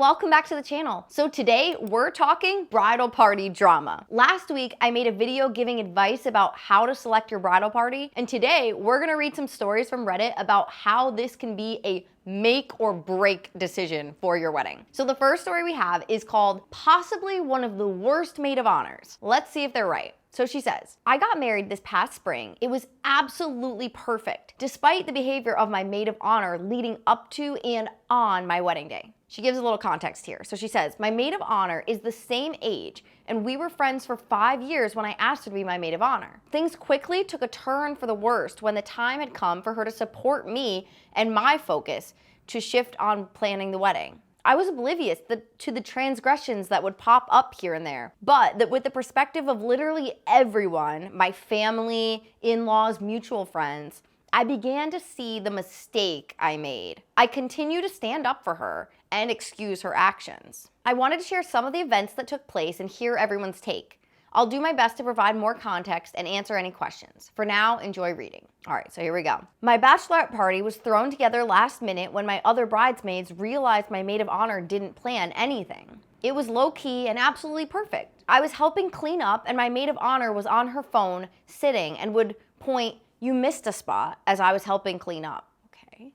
welcome back to the channel. So today we're talking bridal party drama. Last week I made a video giving advice about how to select your bridal party, and today we're gonna read some stories from Reddit about how this can be a make or break decision for your wedding. So the first story we have is called Possibly One of the Worst Maid of Honors. Let's see if they're right. So she says, I got married this past spring. It was absolutely perfect, despite the behavior of my maid of honor leading up to and on my wedding day. She gives a little context here. So she says, my maid of honor is the same age, and we were friends for 5 years when I asked her to be my maid of honor. Things quickly took a turn for the worst when the time had come for her to support me and my focus to shift on planning the wedding. I was oblivious to the transgressions that would pop up here and there, but that with the perspective of literally everyone, my family, in-laws, mutual friends, I began to see the mistake I made. I continue to stand up for her and excuse her actions. I wanted to share some of the events that took place and hear everyone's take. I'll do my best to provide more context and answer any questions. For now, enjoy reading. All right, so here we go. My bachelorette party was thrown together last minute when my other bridesmaids realized my maid of honor didn't plan anything. It was low-key and absolutely perfect. I was helping clean up and my maid of honor was on her phone sitting and would point, "You missed a spot," as I was helping clean up. Okay.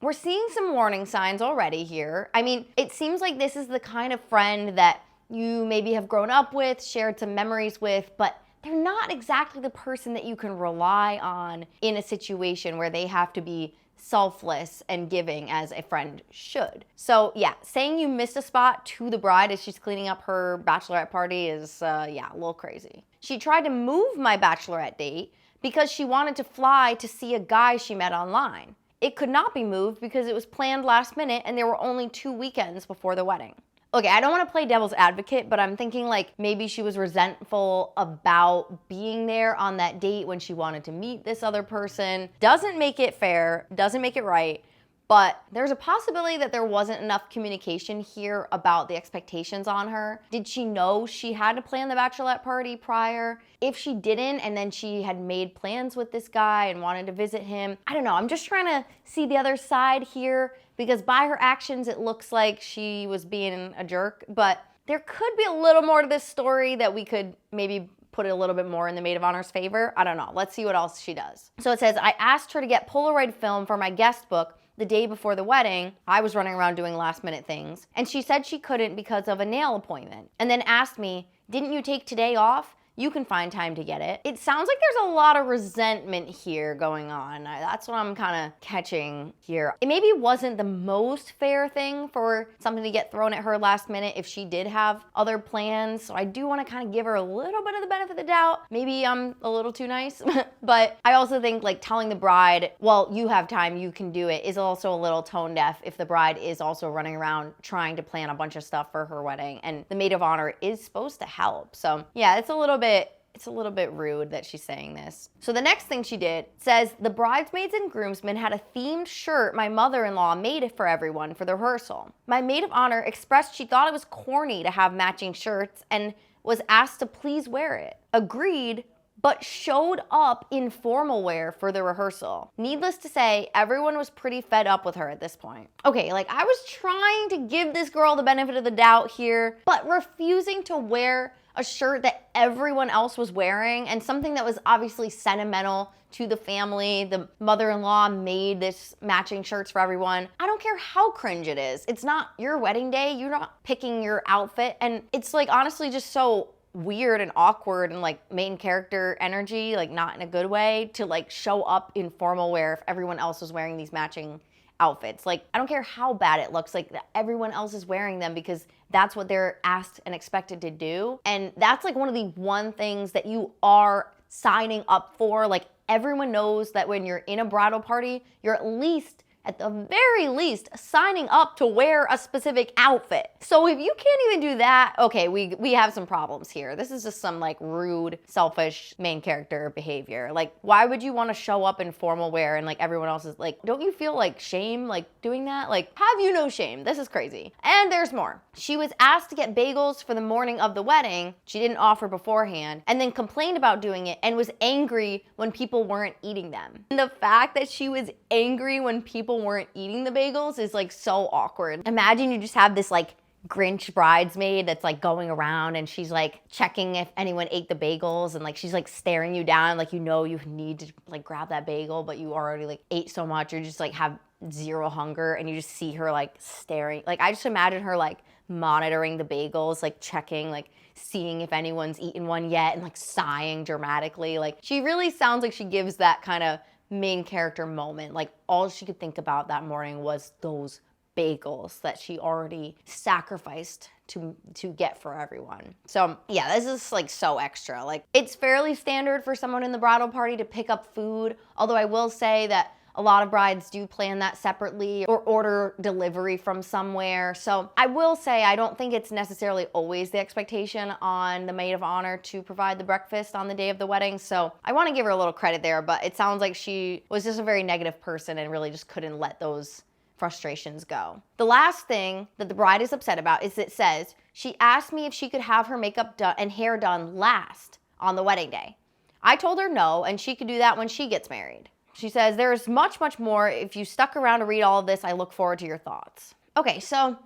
We're seeing some warning signs already here. I mean, it seems like this is the kind of friend that you maybe have grown up with, shared some memories with, but they're not exactly the person that you can rely on in a situation where they have to be selfless and giving as a friend should. So yeah, saying you missed a spot to the bride as she's cleaning up her bachelorette party is, yeah, a little crazy. She tried to move my bachelorette date because she wanted to fly to see a guy she met online. It could not be moved because it was planned last minute and there were only 2 weekends before the wedding. Okay, I don't want to play devil's advocate, but I'm thinking like maybe she was resentful about being there on that date when she wanted to meet this other person. Doesn't make it fair, doesn't make it right, but there's a possibility that there wasn't enough communication here about the expectations on her. Did she know she had to plan the bachelorette party prior? If she didn't, and then she had made plans with this guy and wanted to visit him, I don't know, I'm just trying to see the other side here, because by her actions, it looks like she was being a jerk, but there could be a little more to this story that we could maybe put it a little bit more in the maid of honor's favor. I don't know. Let's see what else she does. So it says, I asked her to get Polaroid film for my guest book the day before the wedding. I was running around doing last minute things, and she said she couldn't because of a nail appointment, and then asked me, didn't you take today off? You can find time to get it. It sounds like there's a lot of resentment here going on. That's what I'm kind of catching here. It maybe wasn't the most fair thing for something to get thrown at her last minute if she did have other plans. So I do want to kind of give her a little bit of the benefit of the doubt. Maybe I'm a little too nice, but I also think like telling the bride, well, you have time, you can do it, is also a little tone deaf if the bride is also running around trying to plan a bunch of stuff for her wedding, and the maid of honor is supposed to help. So yeah, it's a little bit rude that she's saying this. So the next thing she did says, the bridesmaids and groomsmen had a themed shirt my mother-in-law made for everyone for the rehearsal. My maid of honor expressed she thought it was corny to have matching shirts and was asked to please wear it. Agreed, but showed up in formal wear for the rehearsal. Needless to say, everyone was pretty fed up with her at this point. Okay, like I was trying to give this girl the benefit of the doubt here, but refusing to wear a shirt that everyone else was wearing and something that was obviously sentimental to the family. The mother-in-law made this matching shirts for everyone. I don't care how cringe it is. It's not your wedding day. You're not picking your outfit. And it's like honestly just so weird and awkward and like main character energy, like not in a good way, to like show up in formal wear if everyone else was wearing these matching outfits. Like, I don't care how bad it looks, like everyone else is wearing them because that's what they're asked and expected to do. And that's like one of the one things that you are signing up for. Like everyone knows that when you're in a bridal party, you're at the very least, signing up to wear a specific outfit. So if you can't even do that, okay, we have some problems here. This is just some like rude, selfish main character behavior. Like, why would you want to show up in formal wear and like everyone else is like, don't you feel like shame like doing that? Like, have you no shame? This is crazy. And there's more. She was asked to get bagels for the morning of the wedding. She didn't offer beforehand, and then complained about doing it and was angry when people weren't eating them. And the fact that she was angry when people people weren't eating the bagels is like so awkward. Imagine you just have this like Grinch bridesmaid that's like going around and she's like checking if anyone ate the bagels, and like she's like staring you down like you need to like grab that bagel, but you already like ate so much or just like have zero hunger, and you just see her like staring. Like I just imagine her like monitoring the bagels, like checking, like seeing if anyone's eaten one yet, and like sighing dramatically. Like she really sounds like she gives that kind of main character moment. Like all she could think about that morning was those bagels that she already sacrificed to get for everyone. So yeah, this is like so extra. Like it's fairly standard for someone in the bridal party to pick up food, although I will say that a lot of brides do plan that separately or order delivery from somewhere. So I will say I don't think it's necessarily always the expectation on the maid of honor to provide the breakfast on the day of the wedding. So I want to give her a little credit there, but it sounds like she was just a very negative person and really just couldn't let those frustrations go. The last thing that the bride is upset about is it says, she asked me if she could have her makeup done and hair done last on the wedding day. I told her no, and she could do that when she gets married. She says, there is much, much more. If you stuck around to read all of this, I look forward to your thoughts. Okay, so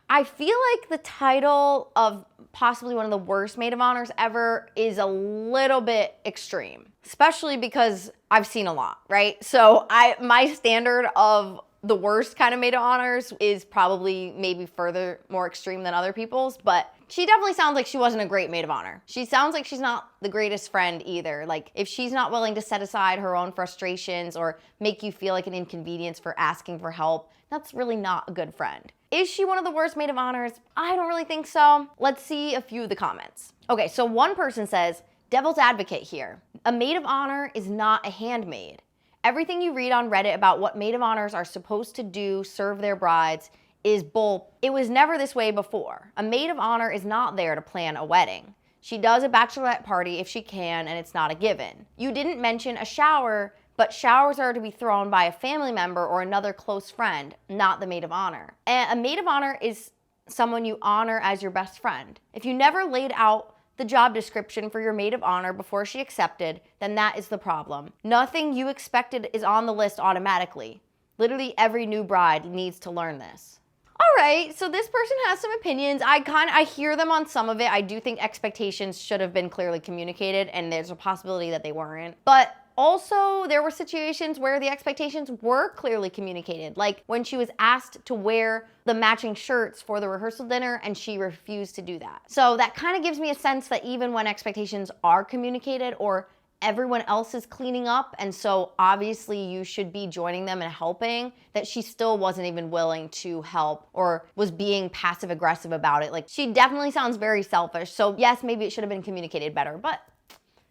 I feel like the title of possibly one of the worst maid of honors ever is a little bit extreme, especially because I've seen a lot, right? So my standard of the worst kind of maid of honors is probably maybe further more extreme than other people's, but she definitely sounds like she wasn't a great maid of honor. She sounds like she's not the greatest friend either. Like if she's not willing to set aside her own frustrations or make you feel like an inconvenience for asking for help, that's really not a good friend. Is she one of the worst maid of honors? I don't really think so. Let's see a few of the comments. Okay, so one person says, devil's advocate here. A maid of honor is not a handmaid. Everything you read on Reddit about what maid of honors are supposed to do, serve their brides, is bull. It was never this way before. A maid of honor is not there to plan a wedding. She does a bachelorette party if she can, and it's not a given. You didn't mention a shower, but showers are to be thrown by a family member or another close friend, not the maid of honor. And a maid of honor is someone you honor as your best friend. If you never laid out the job description for your maid of honor before she accepted, then that is the problem. Nothing you expected is on the list automatically. Literally every new bride needs to learn this. All right, so this person has some opinions. I hear them on some of it. I do think expectations should have been clearly communicated, and there's a possibility that they weren't. But also, there were situations where the expectations were clearly communicated, like when she was asked to wear the matching shirts for the rehearsal dinner and she refused to do that. So that kind of gives me a sense that even when expectations are communicated or everyone else is cleaning up, and so obviously you should be joining them and helping, that she still wasn't even willing to help or was being passive aggressive about it. Like, she definitely sounds very selfish. So yes, maybe it should have been communicated better, but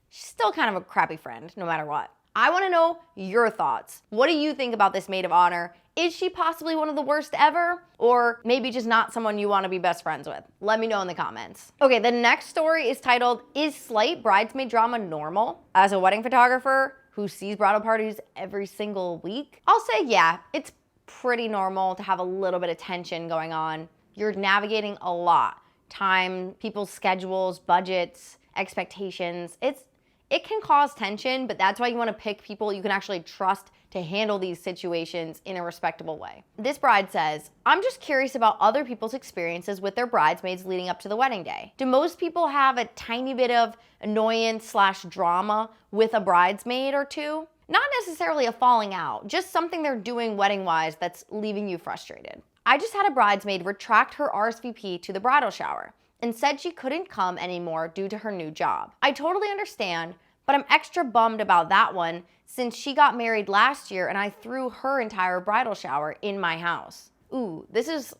she's still kind of a crappy friend no matter what. I want to know your thoughts. What do you think about this maid of honor? Is she possibly one of the worst ever? Or maybe just not someone you want to be best friends with? Let me know in the comments. Okay, the next story is titled, Is Slight Bridesmaid Drama Normal? As a wedding photographer who sees bridal parties every single week, I'll say yeah, it's pretty normal to have a little bit of tension going on. You're navigating a lot. Time, people's schedules, budgets, expectations. It can cause tension, but that's why you want to pick people you can actually trust to handle these situations in a respectable way. This bride says, I'm just curious about other people's experiences with their bridesmaids leading up to the wedding day. Do most people have a tiny bit of annoyance/drama with a bridesmaid or two? Not necessarily a falling out, just something they're doing wedding-wise that's leaving you frustrated. I just had a bridesmaid retract her RSVP to the bridal shower and said she couldn't come anymore due to her new job. I totally understand, but I'm extra bummed about that one since she got married last year and I threw her entire bridal shower in my house. Ooh, this is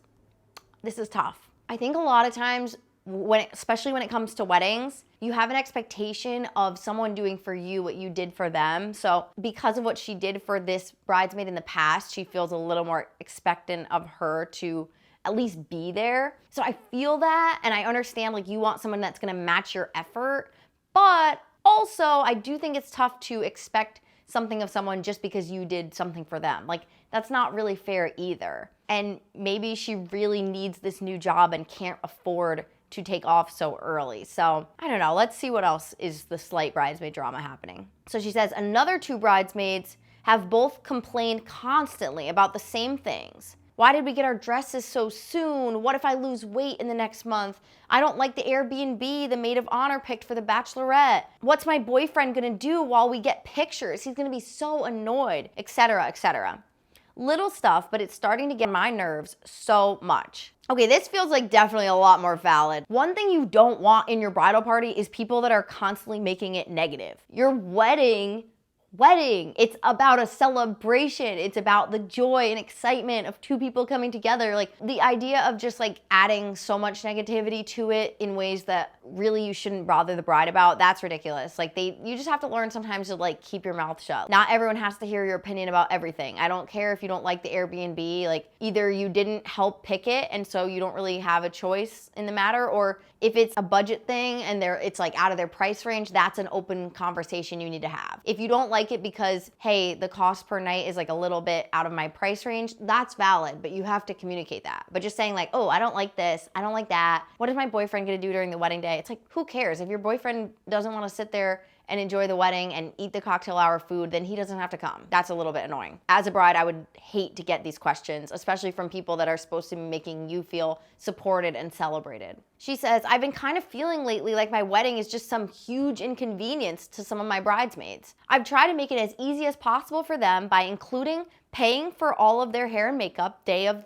tough. I think a lot of times, especially when it comes to weddings, you have an expectation of someone doing for you what you did for them. So because of what she did for this bridesmaid in the past, she feels a little more expectant of her to at least be there. So I feel that, and I understand like you want someone that's gonna match your effort, but also I do think it's tough to expect something of someone just because you did something for them. Like, that's not really fair either. And maybe she really needs this new job and can't afford to take off so early. So I don't know, let's see what else is the slight bridesmaid drama happening. So she says, another two bridesmaids have both complained constantly about the same things. Why did we get our dresses so soon? What if I lose weight in the next month? I don't like the Airbnb the maid of honor picked for the bachelorette. What's my boyfriend gonna do while we get pictures? He's gonna be so annoyed, etc., etc. Little stuff, but it's starting to get on my nerves so much. Okay, this feels like definitely a lot more valid. One thing you don't want in your bridal party is people that are constantly making it negative. Your wedding, it's about a celebration. It's about the joy and excitement of two people coming together. Like, the idea of just like adding so much negativity to it in ways that really you shouldn't bother the bride about, that's ridiculous. Like, you just have to learn sometimes to like keep your mouth shut. Not everyone has to hear your opinion about everything. I don't care if you don't like the Airbnb, like either you didn't help pick it and so you don't really have a choice in the matter, or if it's a budget thing and it's like out of their price range, that's an open conversation you need to have. If you don't like it because, hey, the cost per night is like a little bit out of my price range, that's valid, but you have to communicate that. But just saying like, oh, I don't like this, I don't like that, what is my boyfriend gonna do during the wedding day? It's like, who cares? If your boyfriend doesn't wanna sit there and enjoy the wedding and eat the cocktail hour food, then he doesn't have to come. That's a little bit annoying. As a bride, I would hate to get these questions, especially from people that are supposed to be making you feel supported and celebrated. She says, I've been kind of feeling lately like my wedding is just some huge inconvenience to some of my bridesmaids. I've tried to make it as easy as possible for them by including paying for all of their hair and makeup day of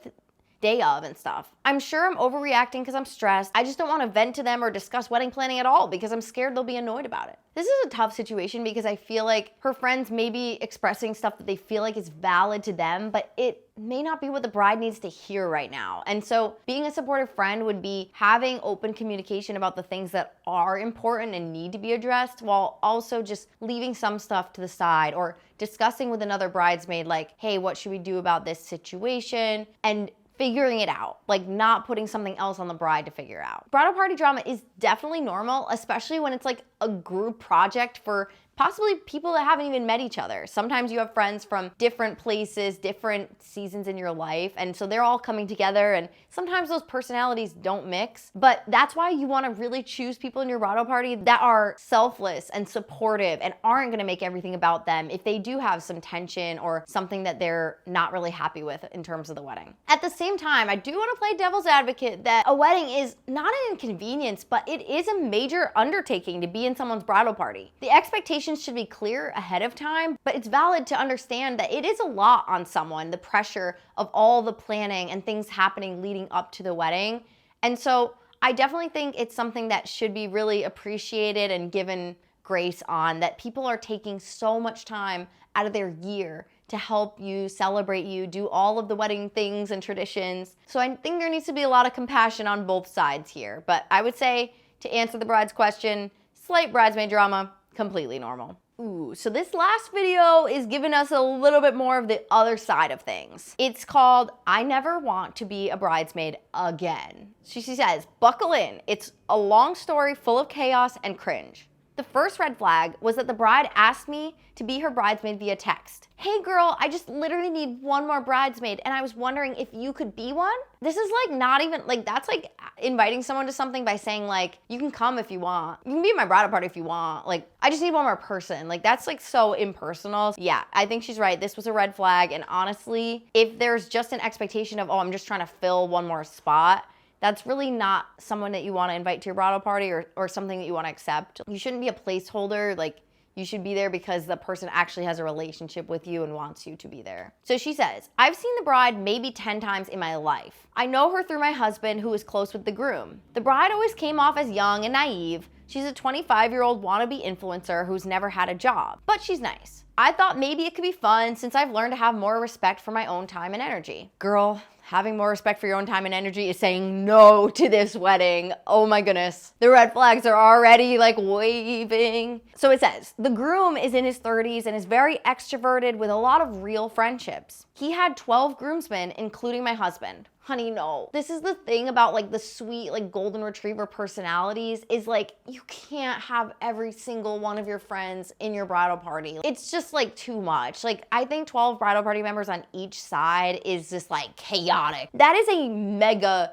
and stuff. I'm sure I'm overreacting because I'm stressed. I just don't want to vent to them or discuss wedding planning at all because I'm scared they'll be annoyed about it. This is a tough situation because I feel like her friends may be expressing stuff that they feel like is valid to them, but it may not be what the bride needs to hear right now. And so being a supportive friend would be having open communication about the things that are important and need to be addressed, while also just leaving some stuff to the side or discussing with another bridesmaid like, hey, what should we do about this situation? And figuring it out, like not putting something else on the bride to figure out. Bridal party drama is definitely normal, especially when it's like a group project for possibly people that haven't even met each other. Sometimes you have friends from different places, different seasons in your life, and so they're all coming together, and sometimes those personalities don't mix. But that's why you wanna really choose people in your bridal party that are selfless and supportive and aren't gonna make everything about them if they do have some tension or something that they're not really happy with in terms of the wedding. At the same time, I do wanna play devil's advocate that a wedding is not an inconvenience, but it is a major undertaking to be in someone's bridal party. The expectations should be clear ahead of time, but it's valid to understand that it is a lot on someone, the pressure of all the planning and things happening leading up to the wedding. And so I definitely think it's something that should be really appreciated and given grace on, that people are taking so much time out of their year to help you, celebrate you, do all of the wedding things and traditions. So I think there needs to be a lot of compassion on both sides here. But I would say, to answer the bride's question, slight bridesmaid drama, completely normal. Ooh, so this last video is giving us a little bit more of the other side of things. It's called, I Never Want to Be a Bridesmaid Again. She says, buckle in. It's a long story full of chaos and cringe. The first red flag was that the bride asked me to be her bridesmaid via text. Hey girl, I just literally need one more bridesmaid and I was wondering if you could be one? This is like not even, like that's like inviting someone to something by saying like, you can come if you want. You can be at my bridal party if you want. Like, I just need one more person. Like, that's like so impersonal. Yeah, I think she's right. This was a red flag. And honestly, if there's just an expectation of, oh, I'm just trying to fill one more spot, that's really not someone that you want to invite to your bridal party or something that you want to accept. You shouldn't be a placeholder. Like, you should be there because the person actually has a relationship with you and wants you to be there. So she says, I've seen the bride maybe 10 times in my life. I know her through my husband, who is close with the groom. The bride always came off as young and naive. She's a 25-year-old wannabe influencer who's never had a job, but she's nice. I thought maybe it could be fun since I've learned to have more respect for my own time and energy. Girl, having more respect for your own time and energy is saying no to this wedding. Oh my goodness. The red flags are already like waving. So it says, the groom is in his 30s and is very extroverted with a lot of real friendships. He had 12 groomsmen, including my husband. Honey, no. This is the thing about like the sweet like golden retriever personalities is like you can't have every single one of your friends in your bridal party. It's just like too much. Like I think 12 bridal party members on each side is just like chaotic. That is a mega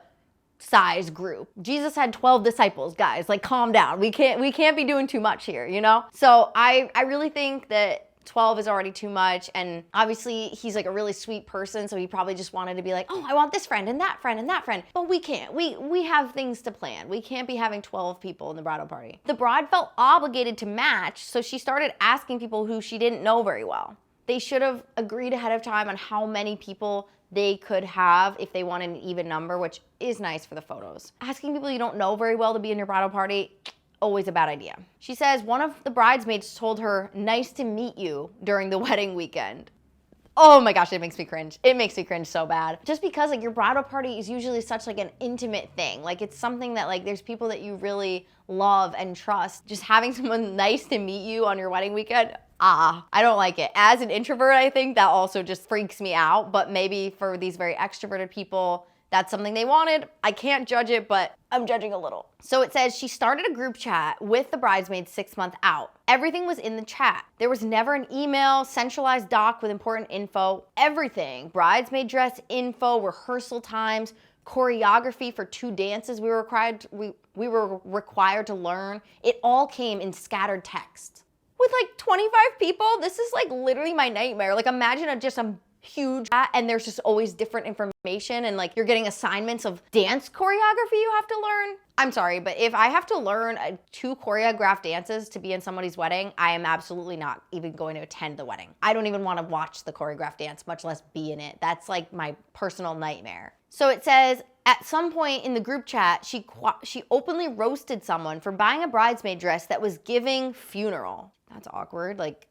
size group. Jesus had 12 disciples, guys. Like calm down. We can't be doing too much here, you know? So I really think that 12 is already too much. And obviously he's like a really sweet person, so he probably just wanted to be like, oh, I want this friend and that friend and that friend. But we can't. We have things to plan. We can't be having 12 people in the bridal party. The bride felt obligated to match, so she started asking people who she didn't know very well. They should have agreed ahead of time on how many people they could have if they wanted an even number, which is nice for the photos. Asking people you don't know very well to be in your bridal party, always a bad idea. She says one of the bridesmaids told her, nice to meet you, during the wedding weekend. Oh my gosh, it makes me cringe. It makes me cringe so bad. Just because like your bridal party is usually such like an intimate thing. Like it's something that like there's people that you really love and trust. Just having someone nice to meet you on your wedding weekend, I don't like it. As an introvert, I think that also just freaks me out. But maybe for these very extroverted people, that's something they wanted. I can't judge it, but I'm judging a little. So it says she started a group chat with the bridesmaids 6 months out. Everything was in the chat. There was never an email, centralized doc with important info, everything. Bridesmaid dress info, rehearsal times, choreography for 2 dances we were required to learn. It all came in scattered text. With like 25 people, this is like literally my nightmare. Like imagine just a huge chat and there's just always different information and like you're getting assignments of dance choreography you have to learn. I'm sorry, but if I have to learn 2 choreographed dances to be in somebody's wedding, I am absolutely not even going to attend the wedding. I don't even want to watch the choreographed dance, much less be in it. That's like my personal nightmare. So it says, at some point in the group chat, she openly roasted someone for buying a bridesmaid dress that was giving funeral. That's awkward. Like,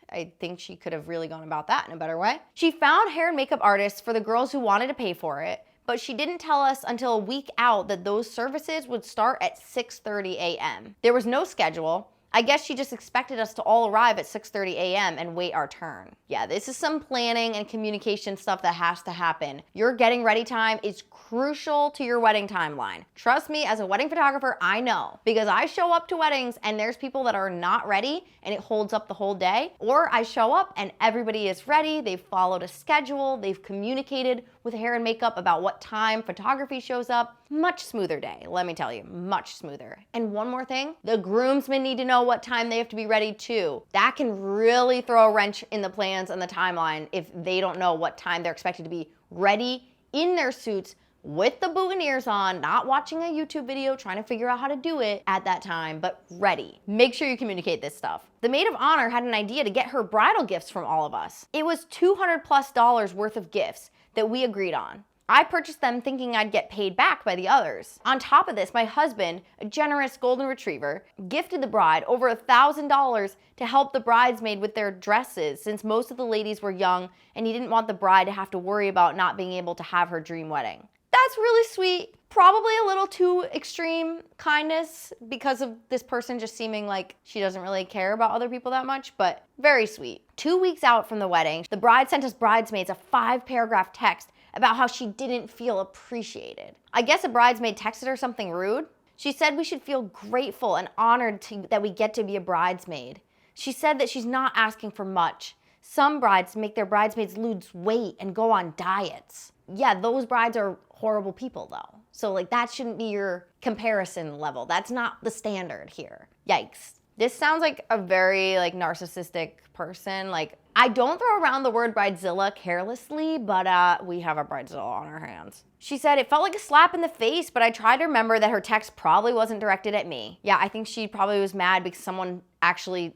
I think she could have really gone about that in a better way. She found hair and makeup artists for the girls who wanted to pay for it, but she didn't tell us until a week out that those services would start at 6:30 a.m. There was no schedule. I guess she just expected us to all arrive at 6:30 a.m. and wait our turn. Yeah, this is some planning and communication stuff that has to happen. Your getting ready time is crucial to your wedding timeline. Trust me, as a wedding photographer, I know, because I show up to weddings and there's people that are not ready and it holds up the whole day, or I show up and everybody is ready, they've followed a schedule, they've communicated with hair and makeup about what time photography shows up. Much smoother day, let me tell you, much smoother. And one more thing, the groomsmen need to know what time they have to be ready too. That can really throw a wrench in the plans and the timeline if they don't know what time they're expected to be ready in their suits with the boutonnieres on, not watching a YouTube video trying to figure out how to do it at that time, but ready. Make sure you communicate this stuff. The maid of honor had an idea to get her bridal gifts from all of us. It was $200+ worth of gifts that we agreed on. I purchased them thinking I'd get paid back by the others. On top of this, my husband, a generous golden retriever, gifted the bride over $1,000 to help the bridesmaid with their dresses since most of the ladies were young and he didn't want the bride to have to worry about not being able to have her dream wedding. That's really sweet. Probably a little too extreme kindness because of this person just seeming like she doesn't really care about other people that much, but very sweet. 2 weeks out from the wedding, the bride sent us bridesmaids a 5-paragraph text about how she didn't feel appreciated. I guess a bridesmaid texted her something rude. She said we should feel grateful and honored that we get to be a bridesmaid. She said that she's not asking for much. Some brides make their bridesmaids lose weight and go on diets. Yeah, those brides are horrible people though. So like that shouldn't be your comparison level. That's not the standard here. Yikes. This sounds like a very like narcissistic person. Like I don't throw around the word bridezilla carelessly, but we have a bridezilla on our hands. She said it felt like a slap in the face, but I tried to remember that her text probably wasn't directed at me. Yeah, I think she probably was mad because someone actually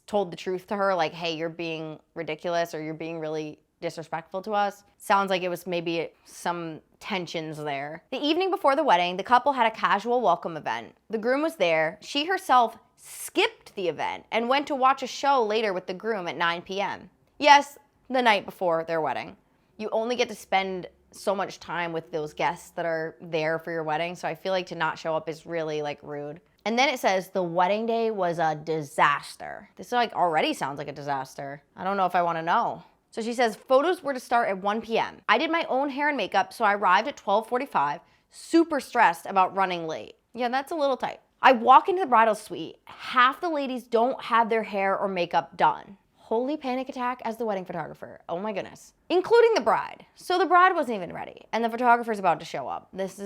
told the truth to her, like, hey, you're being ridiculous or you're being really disrespectful to us. Sounds like it was maybe some tensions there. The evening before the wedding, the couple had a casual welcome event. The groom was there. She herself skipped the event and went to watch a show later with the groom at 9 p.m. Yes, the night before their wedding. You only get to spend so much time with those guests that are there for your wedding, so I feel like to not show up is really like rude. And then it says the wedding day was a disaster. This like already sounds like a disaster. I don't know if I want to know. So she says photos were to start at 1 p.m. I did my own hair and makeup, so I arrived at 12:45, super stressed about running late. Yeah, that's a little tight. I walk into the bridal suite. Half the ladies don't have their hair or makeup done. Holy panic attack as the wedding photographer. Oh my goodness. Including the bride. So the bride wasn't even ready, and the photographer's about to show up. This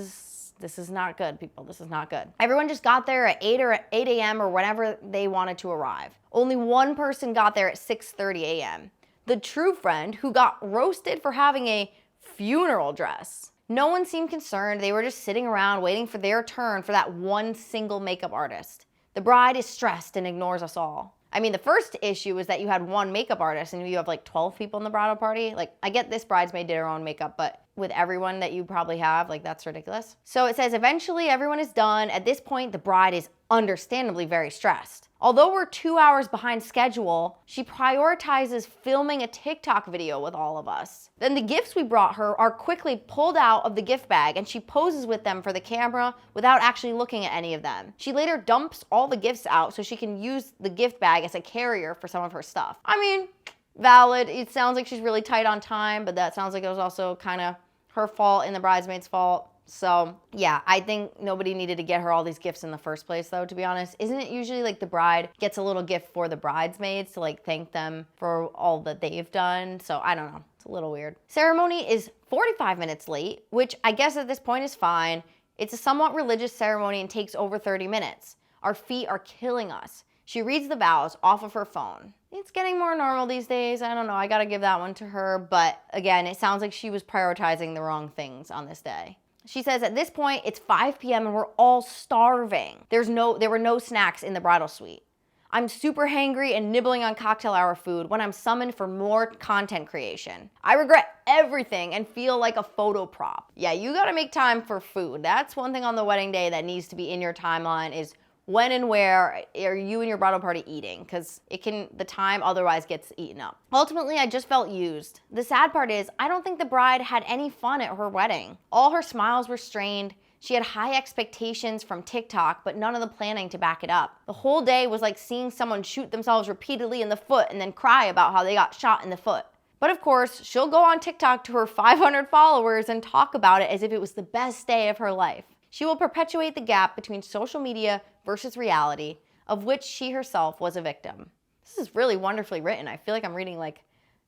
This is not good, people. This is not good. Everyone just got there at 8 a.m. or whenever they wanted to arrive. Only one person got there at 6:30 a.m. The true friend who got roasted for having a funeral dress. No one seemed concerned. They were just sitting around waiting for their turn for that one single makeup artist. The bride is stressed and ignores us all. I mean, the first issue is that you had one makeup artist and you have like 12 people in the bridal party. Like, I get this bridesmaid did her own makeup, but with everyone that you probably have, like, that's ridiculous. So it says eventually everyone is done. At this point, the bride is understandably very stressed. Although we're 2 hours behind schedule, she prioritizes filming a TikTok video with all of us. Then the gifts we brought her are quickly pulled out of the gift bag and she poses with them for the camera without actually looking at any of them. She later dumps all the gifts out so she can use the gift bag as a carrier for some of her stuff. I mean, valid. It sounds like she's really tight on time, but that sounds like it was also kind of her fault and the bridesmaid's fault. So yeah, I think nobody needed to get her all these gifts in the first place though, to be honest. Isn't it usually like the bride gets a little gift for the bridesmaids to like thank them for all that they've done? So I don't know, it's a little weird. Ceremony is 45 minutes late, which I guess at this point is fine. It's a somewhat religious ceremony and takes over 30 minutes. Our feet are killing us. She reads the vows off of her phone. It's getting more normal these days. I don't know, I gotta give that one to her. But again, it sounds like she was prioritizing the wrong things on this day. She says at this point, it's 5 p.m. and we're all starving. There were no snacks in the bridal suite. I'm super hangry and nibbling on cocktail hour food when I'm summoned for more content creation. I regret everything and feel like a photo prop. Yeah, you gotta make time for food. That's one thing on the wedding day that needs to be in your timeline is when and where are you and your bridal party eating? Because the time otherwise gets eaten up. Ultimately, I just felt used. The sad part is, I don't think the bride had any fun at her wedding. All her smiles were strained. She had high expectations from TikTok, but none of the planning to back it up. The whole day was like seeing someone shoot themselves repeatedly in the foot and then cry about how they got shot in the foot. But of course, she'll go on TikTok to her 500 followers and talk about it as if it was the best day of her life. She will perpetuate the gap between social media versus reality, of which she herself was a victim. This is really wonderfully written. I feel like I'm reading like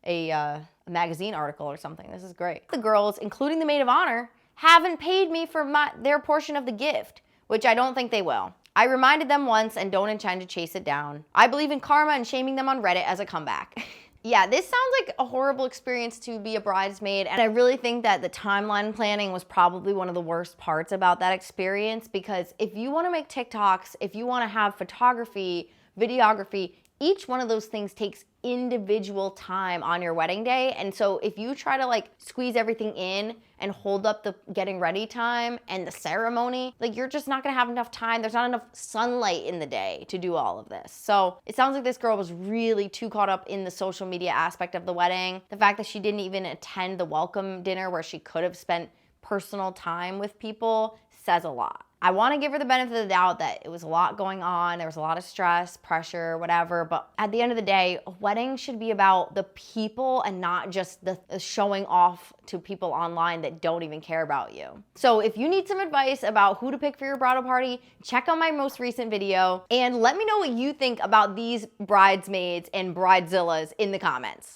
a magazine article or something. This is great. The girls, including the maid of honor, haven't paid me for their portion of the gift, which I don't think they will. I reminded them once and don't intend to chase it down. I believe in karma and shaming them on Reddit as a comeback. Yeah, this sounds like a horrible experience to be a bridesmaid, and I really think that the timeline planning was probably one of the worst parts about that experience, because if you want to make TikToks, if you want to have photography, videography, each one of those things takes individual time on your wedding day. And so if you try to like squeeze everything in and hold up the getting ready time and the ceremony, like you're just not gonna have enough time. There's not enough sunlight in the day to do all of this. So it sounds like this girl was really too caught up in the social media aspect of the wedding. The fact that she didn't even attend the welcome dinner where she could have spent personal time with people says a lot. I want to give her the benefit of the doubt that it was a lot going on. There was a lot of stress, pressure, whatever. But at the end of the day, a wedding should be about the people and not just the showing off to people online that don't even care about you. So if you need some advice about who to pick for your bridal party, check out my most recent video and let me know what you think about these bridesmaids and bridezillas in the comments.